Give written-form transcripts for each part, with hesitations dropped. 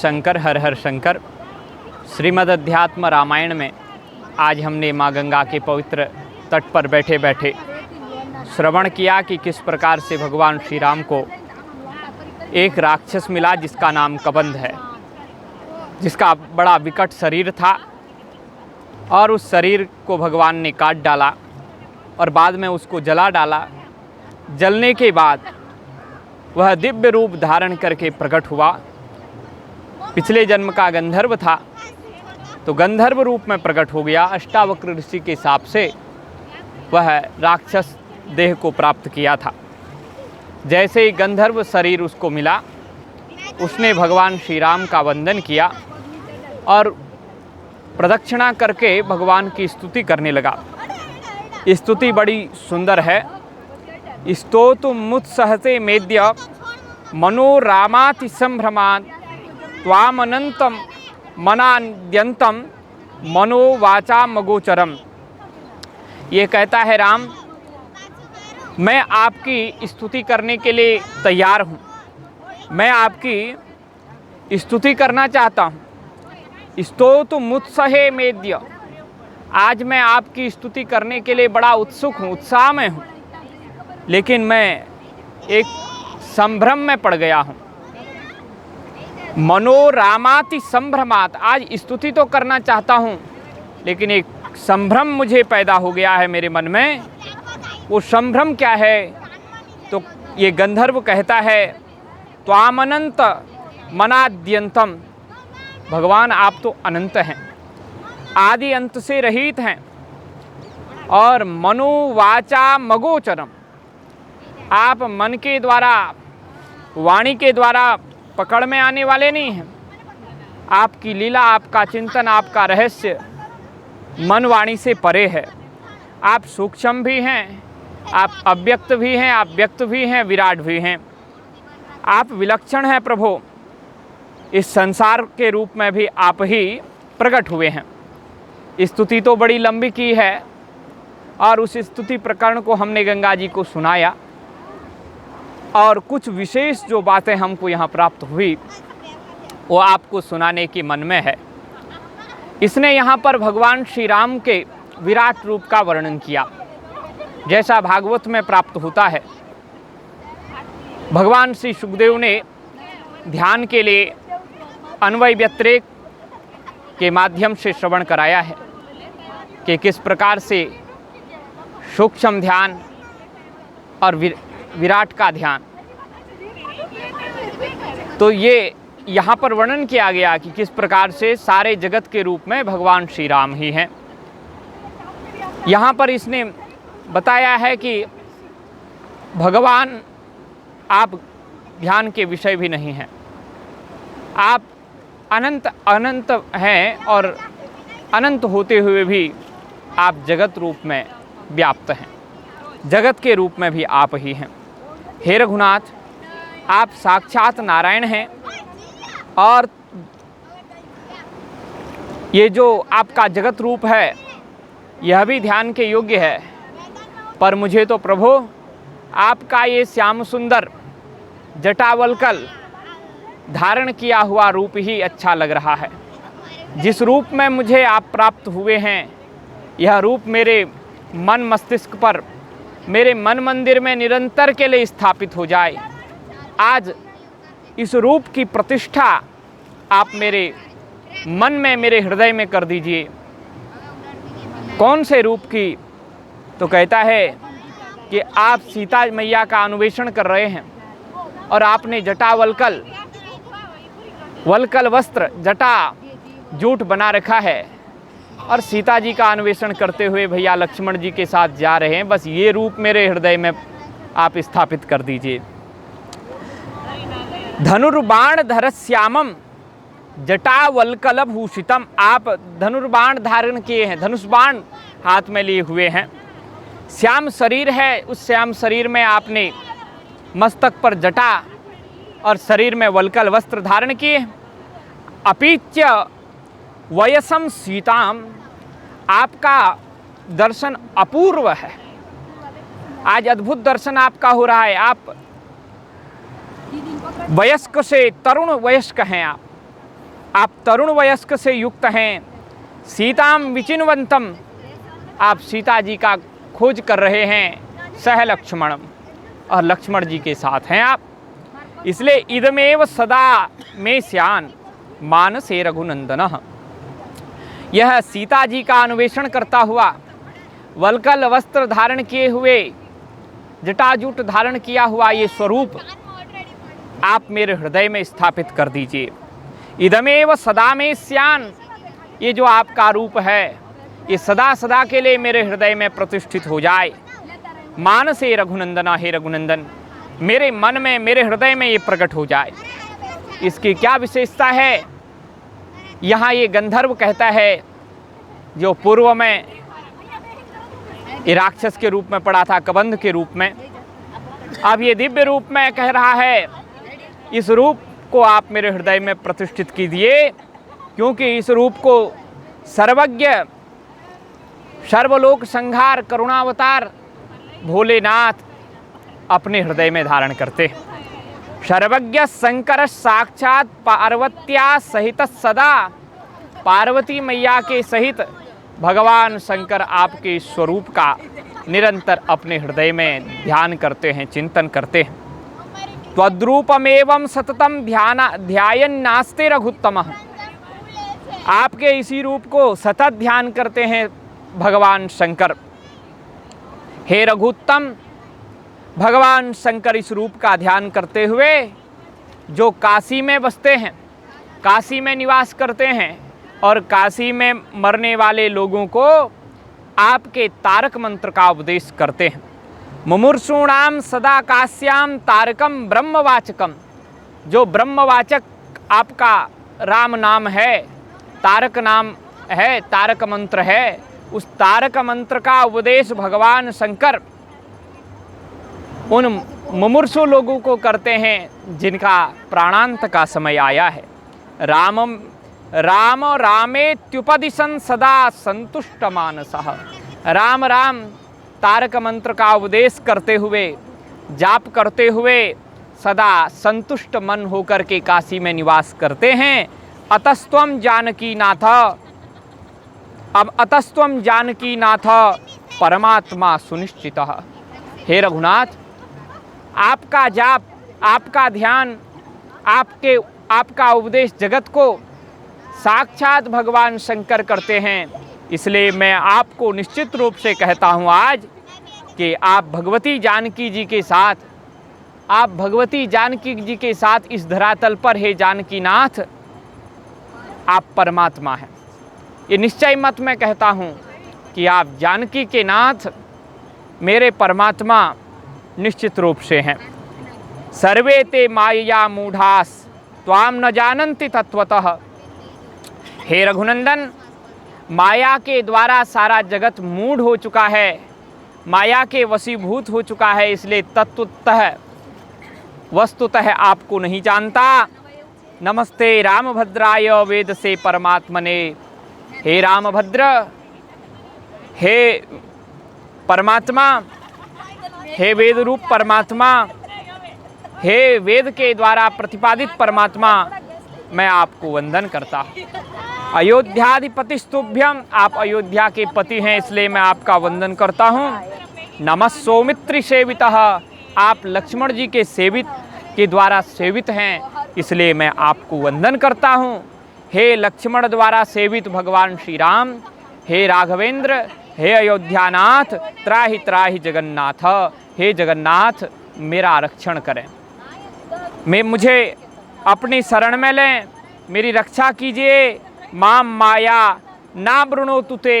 शंकर, हर हर शंकर। श्रीमद् अध्यात्म रामायण में आज हमने माँ गंगा के पवित्र तट पर बैठे बैठे श्रवण किया कि किस प्रकार से भगवान श्री राम को एक राक्षस मिला जिसका नाम कबंध है, जिसका बड़ा विकट शरीर था और उस शरीर को भगवान ने काट डाला और बाद में उसको जला डाला। जलने के बाद वह दिव्य रूप धारण करके प्रकट हुआ। पिछले जन्म का गंधर्व था तो गंधर्व रूप में प्रकट हो गया। अष्टावक्र ऋषि के हिसाब से वह राक्षस देह को प्राप्त किया था। जैसे ही गंधर्व शरीर उसको मिला, उसने भगवान श्री राम का वंदन किया और प्रदक्षिणा करके भगवान की स्तुति करने लगा। स्तुति बड़ी सुंदर है। स्तोतुमुत्सहते मेद्य मनोरामाति संभ्रमात् त्वामनंतम मनाद्यंतम मनोवाचा मगोचरम। ये कहता है, राम मैं आपकी स्तुति करने के लिए तैयार हूँ, मैं आपकी स्तुति करना चाहता हूँ। स्तोतुमुत्सहे मेद्य, आज मैं आपकी स्तुति करने के लिए बड़ा उत्सुक हूँ, उत्साह में हूँ, लेकिन मैं एक संभ्रम में पड़ गया हूँ। मनोरामाति संभ्रमात्, आज स्तुति तो करना चाहता हूँ लेकिन एक संभ्रम मुझे पैदा हो गया है मेरे मन में। वो संभ्रम क्या है? तो ये गंधर्व कहता है, त्वामनंत मनाद्यंतम, भगवान आप तो अनंत हैं, आदि अंत से रहित हैं, और मनोवाचा मगोचरम, आप मन के द्वारा, वाणी के द्वारा पकड़ में आने वाले नहीं हैं। आपकी लीला, आपका चिंतन, आपका रहस्य मन वाणी से परे है। आप सूक्ष्म भी हैं, आप अव्यक्त भी हैं, आप व्यक्त भी हैं, विराट भी हैं। आप विलक्षण हैं प्रभु। इस संसार के रूप में भी आप ही प्रकट हुए हैं। स्तुति तो बड़ी लंबी की है और उस स्तुति प्रकरण को हमने गंगा जी को सुनाया और कुछ विशेष जो बातें हमको यहाँ प्राप्त हुई वो आपको सुनाने की मन में है। इसने यहाँ पर भगवान श्री राम के विराट रूप का वर्णन किया जैसा भागवत में प्राप्त होता है। भगवान श्री सुखदेव ने ध्यान के लिए अन्वय व्यतिरेक के माध्यम से श्रवण कराया है कि किस प्रकार से सूक्ष्म ध्यान और विराट का ध्यान, तो ये यहाँ पर वर्णन किया गया कि किस प्रकार से सारे जगत के रूप में भगवान श्री राम ही हैं। यहाँ पर इसने बताया है कि भगवान आप ध्यान के विषय भी नहीं हैं, आप अनंत अनंत हैं और अनंत होते हुए भी आप जगत रूप में व्याप्त हैं, जगत के रूप में भी आप ही हैं। हे रघुनाथ, आप साक्षात नारायण हैं और ये जो आपका जगत रूप है यह भी ध्यान के योग्य है, पर मुझे तो प्रभु आपका ये श्याम सुंदर जटावल्कल धारण किया हुआ रूप ही अच्छा लग रहा है। जिस रूप में मुझे आप प्राप्त हुए हैं यह रूप मेरे मन मस्तिष्क पर, मेरे मन मंदिर में निरंतर के लिए स्थापित हो जाए। आज इस रूप की प्रतिष्ठा आप मेरे मन में, मेरे हृदय में कर दीजिए। कौन से रूप की? तो कहता है कि आप सीता मैया का अन्वेषण कर रहे हैं और आपने जटावल्कल, वल्कल वस्त्र, जटा जूट बना रखा है और सीता जी का अन्वेषण करते हुए भैया लक्ष्मण जी के साथ जा रहे हैं। बस ये रूप मेरे हृदय में आप स्थापित कर दीजिए। धनुर्बाण धरश्यामम जटावल्कल भूषितम, आप धनुर्बाण धारण किए हैं, धनुष बाण हाथ में लिए हुए हैं। श्याम शरीर है, उस श्याम शरीर में आपने मस्तक पर जटा और शरीर में वल्कल वस्त्र धारण किए। अपीच्य वयसम सीताम, आपका दर्शन अपूर्व है। आज अद्भुत दर्शन आपका हो रहा है। आप वयस्क से तरुण वयस्क हैं आप, आप तरुण वयस्क से युक्त हैं, सीताम विचिन्वंतम, आप सीता जी का खोज कर रहे हैं, सह लक्ष्मणम, और लक्ष्मण जी के साथ हैं आप। इसलिए इदमेव सदा में स्यान मानसे रघुनंदनः, यह सीता जी का अन्वेषण करता हुआ, वल्कल वस्त्र धारण किए हुए, जटाजूट धारण किया हुआ ये स्वरूप आप मेरे हृदय में स्थापित कर दीजिए। इदमेव सदा में स्यान, ये जो आपका रूप है ये सदा सदा के लिए मेरे हृदय में प्रतिष्ठित हो जाए। मानसे रघुनंदना, हे रघुनंदन मेरे मन में, मेरे हृदय में ये प्रकट हो जाए। इसकी क्या विशेषता है? यहाँ ये गंधर्व कहता है, जो पूर्व में ये राक्षस के रूप में पड़ा था, कबंध के रूप में, अब ये दिव्य रूप में कह रहा है, इस रूप को आप मेरे हृदय में प्रतिष्ठित कीजिए, क्योंकि इस रूप को सर्वज्ञ, सर्वलोक संहार, करुणावतार भोलेनाथ अपने हृदय में धारण करते हैं। सर्वज्ञ शंकर साक्षात पार्वत्या सहित सदा, पार्वती मैया के सहित भगवान शंकर आपके स्वरूप का निरंतर अपने हृदय में ध्यान करते हैं, चिंतन करते हैं। त्वद्रूपमेवं सततम ध्यायन् नास्ते रघुत्तमः, आपके इसी रूप को सतत ध्यान करते हैं भगवान शंकर। हे रघुत्तम, भगवान शंकर इस रूप का ध्यान करते हुए जो काशी में बसते हैं, काशी में निवास करते हैं और काशी में मरने वाले लोगों को आपके तारक मंत्र का उपदेश करते हैं। मुमुर्षूणाम सदा काश्याम तारकम ब्रह्मवाचकम, जो ब्रह्मवाचक आपका राम नाम है, तारक नाम है, तारक मंत्र है, उस तारक मंत्र का उपदेश भगवान शंकर उन मुमुर्षु लोगों को करते हैं जिनका प्राणांत का समय आया है। राम रामेत्युपदिशन् सदा संतुष्ट मानसः, राम राम तारक मंत्र का उपदेश करते हुए, जाप करते हुए सदा संतुष्ट मन होकर के काशी में निवास करते हैं। अतस्त्वं जानकी नाथ, अब अतस्त्वं जानकी नाथ परमात्मा सुनिश्चितः, हे रघुनाथ आपका जाप, आपका ध्यान, आपका उपदेश जगत को साक्षात भगवान शंकर करते हैं। इसलिए मैं आपको निश्चित रूप से कहता हूँ आज कि आप भगवती जानकी जी के साथ, आप भगवती जानकी जी के साथ इस धरातल पर, हे जानकीनाथ आप परमात्मा हैं। ये निश्चय मत मैं कहता हूँ कि आप जानकी के नाथ मेरे परमात्मा निश्चित रूप से हैं। सर्वे ते माया मूढ़ास त्वाम न जानन्ति तत्वतः, हे रघुनंदन माया के द्वारा सारा जगत मूढ़ हो चुका है, माया के वशीभूत हो चुका है, इसलिए तत्वतः वस्तुतः आपको नहीं जानता। नमस्ते रामभद्राय वेद से परमात्मने, हे रामभद्र, हे परमात्मा, हे वेद रूप परमात्मा, हे वेद के द्वारा प्रतिपादित परमात्मा, मैं आपको वंदन करता हूँ। अयोध्याधिपतिस्तुभ्यम, आप अयोध्या के पति हैं इसलिए मैं आपका वंदन करता हूँ। नमः सौमित्र सेवितः, आप लक्ष्मण जी के सेवित के द्वारा सेवित हैं इसलिए मैं आपको वंदन करता हूँ। हे लक्ष्मण द्वारा सेवित भगवान श्री राम, हे राघवेंद्र, हे अयोध्यानाथ, त्राहि त्राहि जगन्नाथ, हे जगन्नाथ मेरा आरक्षण करें, मुझे अपनी शरण में लें, मेरी रक्षा कीजिए। माम माया ना वृणो तुते,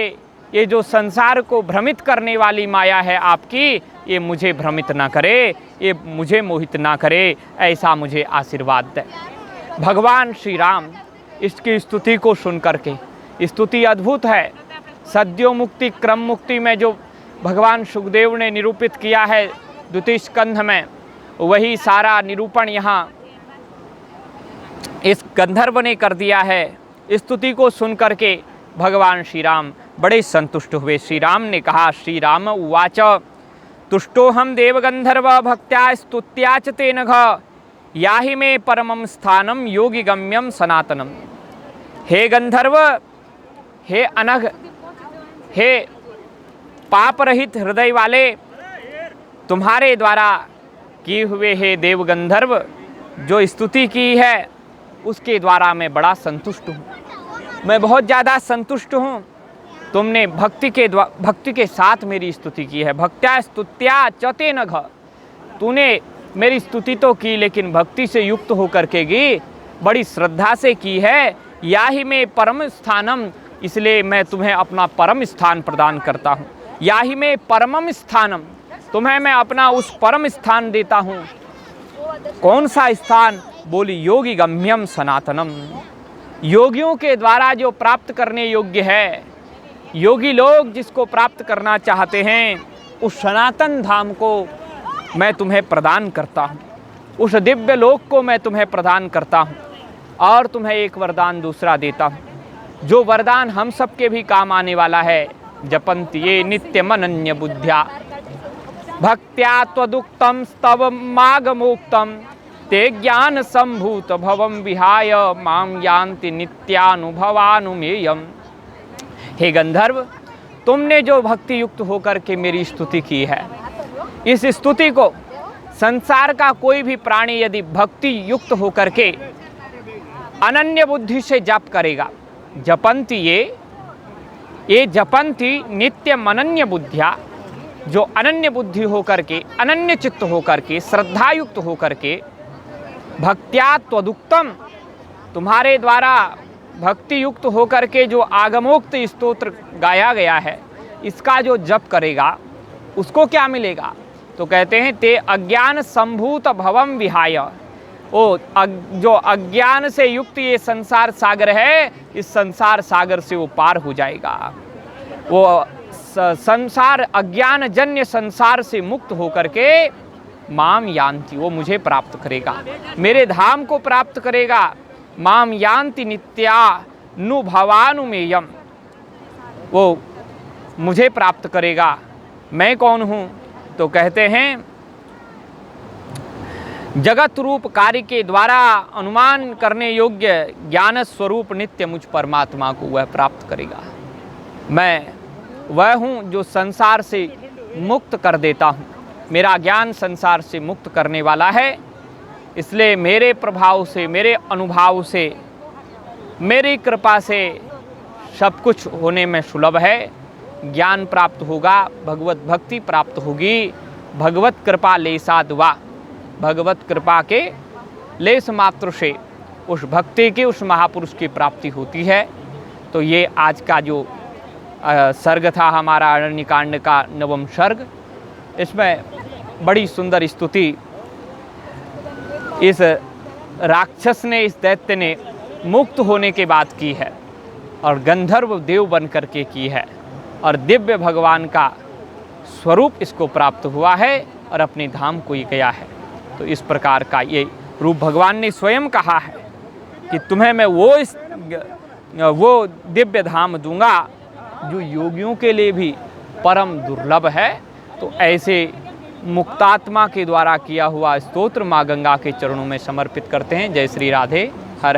ये जो संसार को भ्रमित करने वाली माया है आपकी, ये मुझे भ्रमित ना करे, ये मुझे मोहित ना करे, ऐसा मुझे आशीर्वाद दे। भगवान श्री राम इसकी स्तुति को सुन करके, स्तुति अद्भुत है। सद्यो मुक्ति क्रम मुक्ति में जो भगवान सुखदेव ने निरूपित किया है द्वितीय स्कंध में, वही सारा निरूपण यहाँ इस गंधर्व ने कर दिया है। स्तुति को सुन करके भगवान श्री राम बड़े संतुष्ट हुए। श्री राम ने कहा, श्री राम उवाच तुष्टोहम देवगंधर्व भक्त्या स्तुत्या च तेन घ, याहि मे परमं स्थानम योगी गम्यम सनातनम। हे गंधर्व, हे अनघ, हे पाप रहित हृदय वाले, तुम्हारे द्वारा किए हुए हे देव गंधर्व जो स्तुति की है उसके द्वारा मैं बड़ा संतुष्ट हूँ, मैं बहुत ज़्यादा संतुष्ट हूँ। तुमने भक्ति के साथ मेरी स्तुति की है। भक्त्या स्तुत्या चते न घ, तूने मेरी स्तुति तो की लेकिन भक्ति से युक्त होकर के की, बड़ी श्रद्धा से की है। या ही में परम स्थानम, इसलिए मैं तुम्हें अपना परम स्थान प्रदान करता हूँ। या ही में परमम स्थानम, तुम्हें मैं अपना उस परम स्थान देता हूँ। कौन सा स्थान? बोली योगी गम्यम सनातनम, योगियों के द्वारा जो प्राप्त करने योग्य है, योगी लोग जिसको प्राप्त करना चाहते हैं, उस सनातन धाम को मैं तुम्हें प्रदान करता हूँ, उस दिव्य लोक को मैं तुम्हें प्रदान करता हूँ। और तुम्हें एक वरदान दूसरा देता हूँ, जो वरदान हम सबके भी काम आने वाला है। जपन्ति ये नित्यमनन्य बुद्ध्या भक्त्या त्वदुक्तम स्तव मागमोक्तम ते ज्ञान संभूत भवम विहाय माम यान्ति नित्यानुभवानुमेयम। हे गंधर्व, तुमने जो भक्ति युक्त होकर के मेरी स्तुति की है, इस स्तुति को संसार का कोई भी प्राणी यदि भक्ति युक्त होकर के अनन्य बुद्धि से जप करेगा, जपन्ति ये जपन्ति नित्यम अनन्य बुद्धिया, जो अनन्य बुद्धि होकर के, अनन्य चित्त होकर के, श्रद्धा युक्त होकर के, भक्त्या त्वदुक्तम, तुम्हारे द्वारा भक्ति युक्त होकर के जो आगमोक्त स्तोत्र गाया गया है, इसका जो जप करेगा उसको क्या मिलेगा? तो कहते हैं ते अज्ञान संभूत भवम विहाय, ओ जो अज्ञान से युक्त ये संसार सागर है, इस संसार सागर से वो पार हो जाएगा। वो संसार, अज्ञान जन्य संसार से मुक्त होकर के माम यान्ति, वो मुझे प्राप्त करेगा, मेरे धाम को प्राप्त करेगा। माम यान्ति नित्यानुभवानुमेयम, वो मुझे प्राप्त करेगा। मैं कौन हूँ? तो कहते हैं जगत रूप कार्य के द्वारा अनुमान करने योग्य ज्ञान स्वरूप नित्य मुझ परमात्मा को वह प्राप्त करेगा। मैं वह हूँ जो संसार से मुक्त कर देता हूँ, मेरा ज्ञान संसार से मुक्त करने वाला है। इसलिए मेरे प्रभाव से, मेरे अनुभाव से, मेरी कृपा से सब कुछ होने में सुलभ है। ज्ञान प्राप्त होगा, भगवत भक्ति प्राप्त होगी, भगवत कृपा लेसाद्वा, भगवत कृपा के लेस मात्र से उस भक्ति की, उस महापुरुष की प्राप्ति होती है। तो ये आज का जो सर्ग था हमारा अरण्यकांड का 9वां सर्ग, इसमें बड़ी सुंदर स्तुति इस राक्षस ने, इस दैत्य ने मुक्त होने के बाद की है और गंधर्व देव बन करके की है और दिव्य भगवान का स्वरूप इसको प्राप्त हुआ है और अपने धाम को ये गया है। तो इस प्रकार का ये रूप भगवान ने स्वयं कहा है कि तुम्हें मैं वो दिव्य धाम दूंगा जो योगियों के लिए भी परम दुर्लभ है। तो ऐसे मुक्तात्मा के द्वारा किया हुआ स्तोत्र माँ गंगा के चरणों में समर्पित करते हैं। जय श्री राधे। हर हर